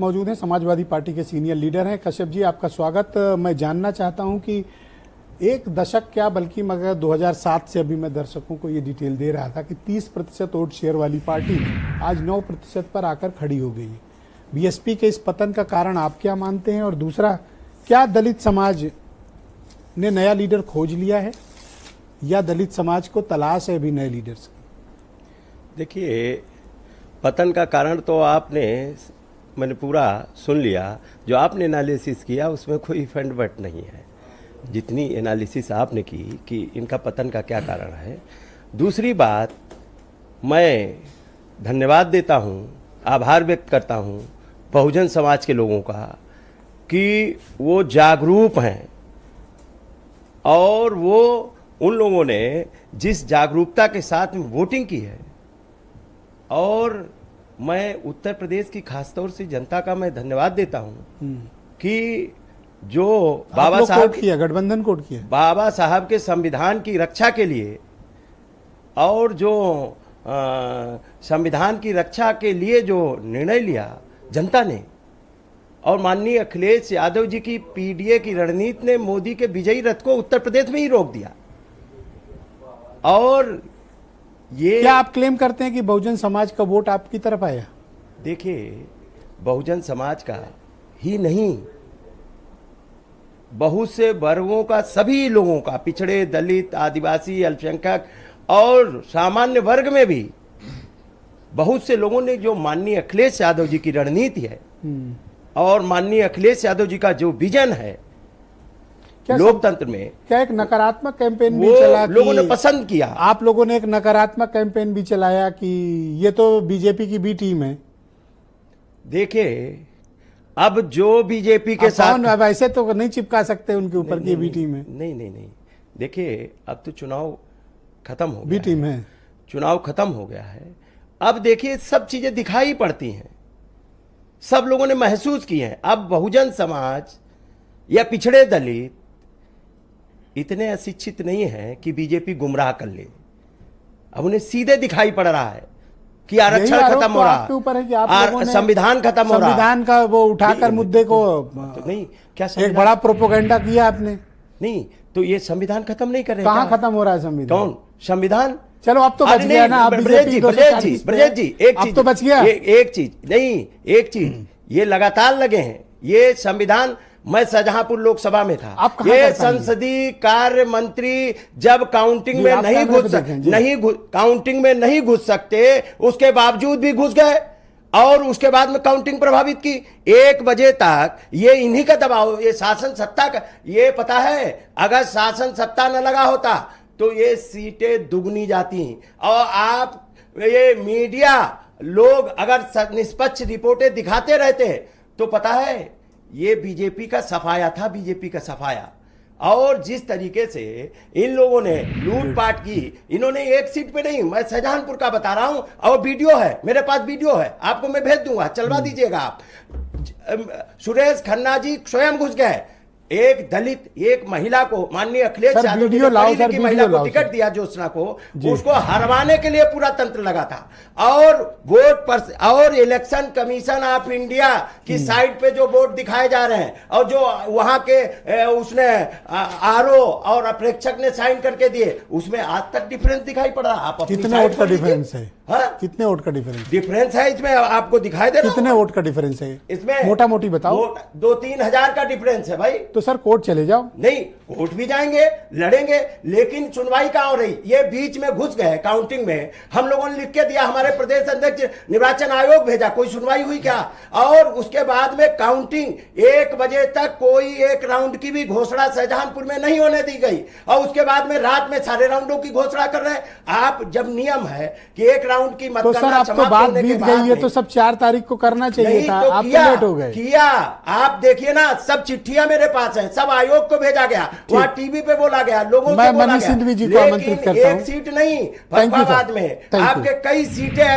मौजूद हैं समाजवादी पार्टी के सीनियर लीडर हैं। कश्यप जी, आपका स्वागत। मैं जानना चाहता हूं कि एक दशक क्या बल्कि मगर 2007 से अभी मैं दर्शकों को ये डिटेल दे रहा था कि 30% वोट शेयर वाली पार्टी आज 9% पर आकर खड़ी हो गई है। बीएसपी के इस पतन का कारण आप क्या मानते हैं? और दूसरा, क्या दलित समाज ने नया लीडर खोज लिया है या दलित समाज को तलाश है अभी नए लीडर्स की? देखिए, पतन का कारण तो मैंने पूरा सुन लिया। जो आपने एनालिसिस किया उसमें कोई फंड बट नहीं है। जितनी एनालिसिस आपने की कि इनका पतन का क्या कारण है। दूसरी बात, मैं धन्यवाद देता हूँ, आभार व्यक्त करता हूँ बहुजन समाज के लोगों का कि वो जागरूक हैं और वो उन लोगों ने जिस जागरूकता के साथ में वोटिंग की है। और मैं उत्तर प्रदेश की खासतौर से जनता का मैं धन्यवाद देता हूं कि जो बाबा साहब किया, गठबंधन कोड किया, बाबा साहब के संविधान की रक्षा के लिए और जो संविधान की रक्षा के लिए जो निर्णय लिया जनता ने, और माननीय अखिलेश यादव जी की पीडीए की रणनीति ने मोदी के विजयी रथ को उत्तर प्रदेश में ही रोक दिया। और ये क्या आप क्लेम करते हैं कि बहुजन समाज का वोट आपकी तरफ आया? देखिए, बहुजन समाज का ही नहीं, बहुत से वर्गों का, सभी लोगों का, पिछड़े, दलित, आदिवासी, अल्पसंख्यक और सामान्य वर्ग में भी बहुत से लोगों ने जो माननीय अखिलेश यादव जी की रणनीति है और माननीय अखिलेश यादव जी का जो विजन है लोकतंत्र में, क्या एक नकारात्मक कैंपेन भी चला, लोगों ने पसंद किया। आप लोगों ने एक नकारात्मक कैंपेन भी चलाया कि ये तो बीजेपी की बी टीम है। देखिए, अब जो बीजेपी के साथ, अब ऐसे तो नहीं चिपका सकते उनके ऊपर की बी टीम है। नहीं, देखिए, अब तो चुनाव खत्म हो गया, बी टीम है, चुनाव खत्म हो गया है। अब देखिए, सब चीजें दिखाई पड़ती हैं, सब लोगों ने महसूस की हैं। अब बहुजन समाज या पिछड़े दलित इतने अशिक्षित नहीं है कि बीजेपी गुमराह कर ले। अब उन्हें सीधे दिखाई पड़ रहा है कि आरक्षण खत्म हो रहा है, संविधान खत्म हो रहा है। संविधान का वो उठाकर मुद्दे को तो नहीं, क्या एक बड़ा प्रोपोगंडा किया आपने? नहीं, तो ये संविधान खत्म नहीं कर रहे। कहाँ खत्म हो रहा है संविधान? कौन संविधान? चलो, अब तो बच गया ना। ब्रजेश जी, एक चीज तो बच गया। एक चीज ये लगातार लगे हैं। ये संविधान, मैं शाहजहांपुर लोकसभा में था, ये संसदीय कार्य मंत्री जब काउंटिंग में नहीं घुस सकते, उसके बावजूद भी घुस गए और उसके बाद में काउंटिंग प्रभावित की। 1 बजे तक ये इन्हीं का दबाव, ये शासन सत्ता का, ये पता है अगर शासन सत्ता न लगा होता तो ये सीटें दुगनी जाती। और आप ये मीडिया लोग अगर निष्पक्ष रिपोर्टें दिखाते रहते तो पता है ये बीजेपी का सफाया था, बीजेपी का सफाया। और जिस तरीके से इन लोगों ने लूटपाट की, इन्होंने एक सीट पे नहीं, मैं शाहजहांपुर का बता रहा हूं और वीडियो है मेरे पास, वीडियो है, आपको मैं भेज दूंगा, चलवा दीजिएगा आप। सुरेश खन्ना जी स्वयं घुस गए, एक दलित, एक महिला को, माननीय अखिलेश यादव जी ने की महिला को टिकट दिया, ज्योत्सना को, उसको हरवाने के लिए पूरा तंत्र लगा था। और वोट पर, और इलेक्शन कमीशन ऑफ इंडिया की साइट पे जो वोट दिखाए जा रहे हैं और जो वहां के उसने आरओ और प्रेक्षक ने साइन करके दिए, उसमें आज तक डिफरेंस दिखाई पड़ रहा। आप कितने वोट का डिफरेंस है? कितने वोट का डिफरेंस है इसमें? आपको दिखाई दे रहा है कितने वोट का डिफरेंस है इसमें? मोटा मोटी बताओ। 2-3 हजार का डिफरेंस है भाई। तो सर कोर्ट चले जाओ। नहीं, कोर्ट भी जाएंगे, लड़ेंगे, लेकिन सुनवाई कहां हो रही? ये बीच में घुस गए काउंटिंग में। हम लोगों ने लिख के दिया, हमारे प्रदेश अध्यक्ष निर्वाचन आयोग भेजा, कोई सुनवाई हुई क्या? और उसके बाद में काउंटिंग 1 बजे तक कोई एक राउंड की भी घोषणा शाहजहांपुर में नहीं होने दी गई और उसके बाद में रात में सारे राउंडों की घोषणा कर रहे हैं आप। जब नियम है कि एक राउंड की तो सर अब तो बात बीत गई है, तो सब 4 तारीख को करना चाहिए था, आप तो लेट हो गए। किया, आप देखिए ना, सब चिट्ठियां मेरे पास हैं, सब आयोग को भेजा गया, वहां टीवी पे बोला गया, लोगों को बोला गया। मनीष सिंघवी जी को आमंत्रित करता हूं। एक सीट नहीं, फरीदाबाद में आपके कई सीटें